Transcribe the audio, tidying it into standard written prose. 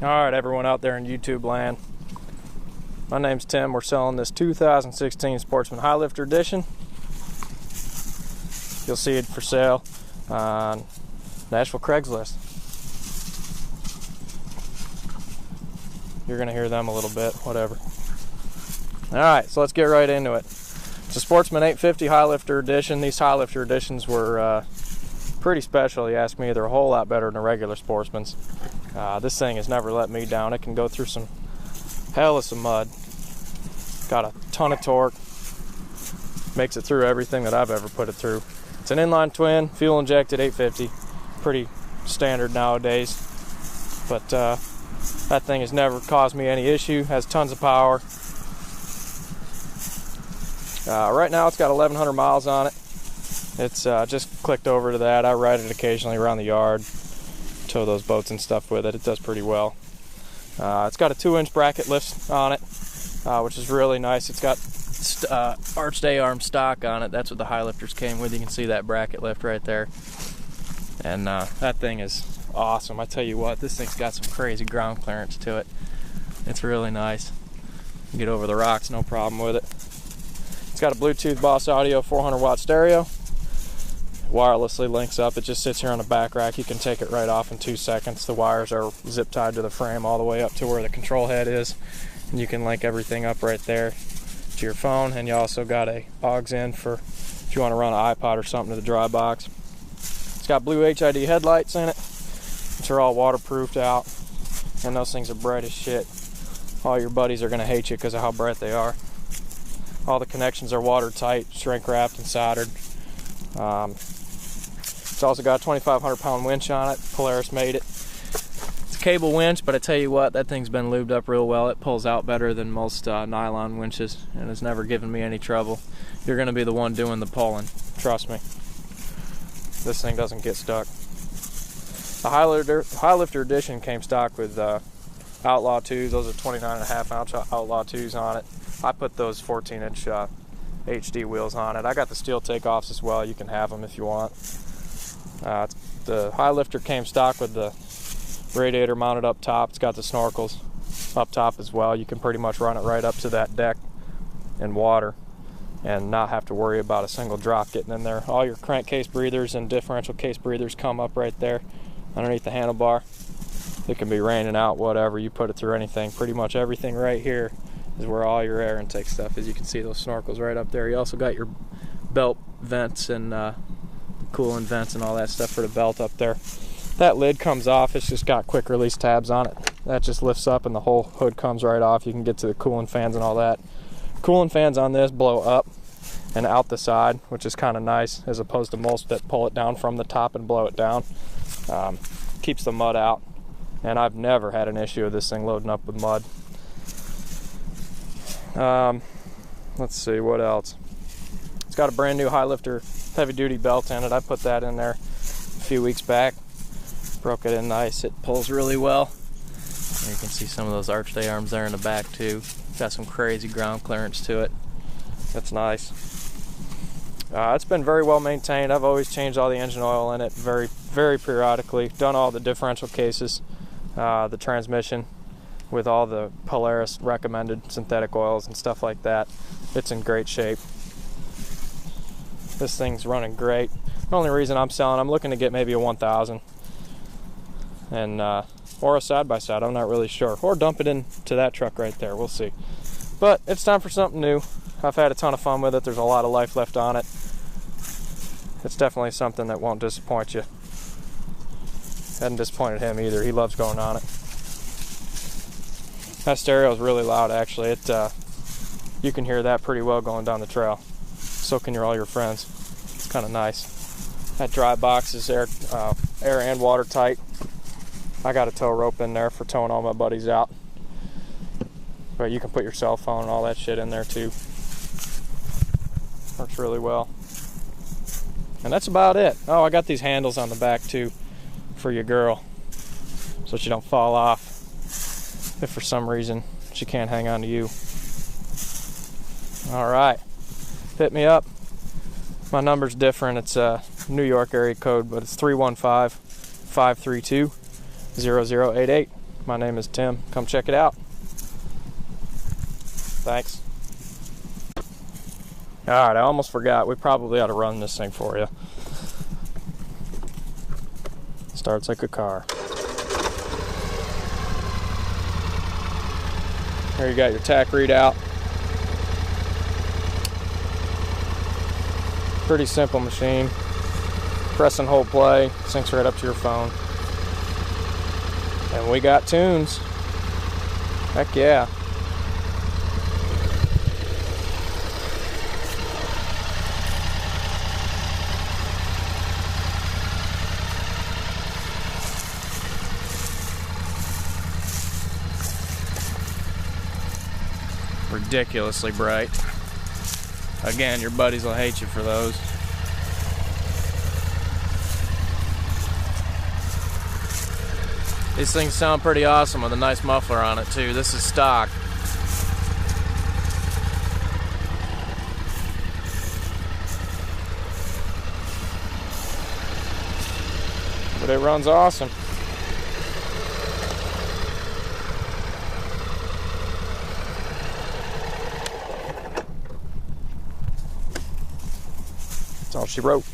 Alright, everyone out there in YouTube land. My name's Tim. We're selling this 2016 Sportsman HighLifter edition. You'll see it for sale on Nashville Craigslist. You're going to hear them a little bit, whatever. Alright, so let's get right into it. It's a Sportsman 850 HighLifter edition. These HighLifter editions were pretty special, you ask me. They're a whole lot better than a regular Sportsman's. This thing has never let me down. It can go through some hell of some mud. Got a ton of torque. Makes it through everything that I've ever put it through. It's an inline twin, fuel injected 850. Pretty standard nowadays. But that thing has never caused me any issue. Has tons of power. Right now it's got 1,100 miles on it. It's just clicked over to that. I ride it occasionally around the yard. Tow those boats and stuff with it. It does pretty well. It's got a 2-inch bracket lift on it, which is really nice. It's got arched A-arm stock on it. That's what the HighLifters came with. You can see that bracket lift right there. And that thing is awesome. I tell you what, this thing's got some crazy ground clearance to it. It's really nice. You get over the rocks, no problem with it. It's got a Bluetooth Boss Audio 400-watt stereo. Wirelessly links up. It just sits here on the back rack. You can take it right off in 2 seconds. The wires are zip tied to the frame all the way up to where the control head is, and you can link everything up right there to your phone. And you also got a aux in for if you want to run an iPod or something to the dry box. It's got blue HID headlights in it, which are all waterproofed out, and those things are bright as shit. All your buddies are going to hate you because of how bright they are. All the connections are watertight, shrink wrapped and soldered. It's also got a 2,500 pound winch on it. Polaris made it. It's a cable winch, but I tell you what, that thing's been lubed up real well. It pulls out better than most nylon winches, and it's never given me any trouble. You're going to be the one doing the pulling, trust me. This thing doesn't get stuck. The HighLifter edition came stock with Outlaw 2s. Those are 29.5 ounce Outlaw 2s on it. I put those 14-inch HD wheels on it. I got the steel takeoffs as well. You can have them if you want. The HighLifter came stock with the radiator mounted up top. It's got the snorkels up top as well. You can pretty much run it right up to that deck in water and not have to worry about a single drop getting in there. All your crankcase breathers and differential case breathers come up right there underneath the handlebar. It can be raining out, whatever. You put it through anything. Pretty much everything right here is where all your air intake stuff is. You can see those snorkels right up there. You also got your belt vents and coolant vents and all that stuff for the belt up there. That lid comes off. It's just got quick release tabs on it. That just lifts up and the whole hood comes right off. You can get to the coolant fans and all that. Coolant fans on this blow up and out the side, which is kind of nice, as opposed to most that pull it down from the top and blow it down. Keeps the mud out, and I've never had an issue with this thing loading up with mud. Let's see what else. It's got a brand new HighLifter heavy duty belt in it. I put that in there a few weeks back. Broke it in nice. It pulls really well. And you can see some of those arched A-arms there in the back too. Got some crazy ground clearance to it. That's nice. It's been very well maintained. I've always changed all the engine oil in it very, very periodically. Done all the differential cases, the transmission with all the Polaris recommended synthetic oils and stuff like that. It's in great shape. This thing's running great. The only reason I'm selling, I'm looking to get maybe a 1000 and or a side-by-side, I'm not really sure, or dump it into that truck right there. We'll see. But it's time for something new. I've had a ton of fun with it. There's a lot of life left on it. It's definitely something that won't disappoint you. Hadn't disappointed him either. He loves going on it. That stereo is really loud, actually. You can hear that pretty well going down the trail. So can all your friends. It's kind of nice. That dry box is air and watertight. I got a tow rope in there for towing all my buddies out. But you can put your cell phone and all that shit in there too. Works really well. And that's about it. Oh, I got these handles on the back too for your girl, so she don't fall off if for some reason she can't hang on to you. All right, hit me up. My number's different. It's a New York area code, but it's 315-532-0088. My name is Tim. Come check it out. Thanks. Alright, I almost forgot. We probably ought to run this thing for you. Starts like a car. Here you got your tack readout. Pretty simple machine. Press and hold play, syncs right up to your phone. And we got tunes. Heck yeah. Ridiculously bright. Again, your buddies will hate you for those. These things sound pretty awesome with a nice muffler on it too. This is stock. But it runs awesome. That's all she wrote.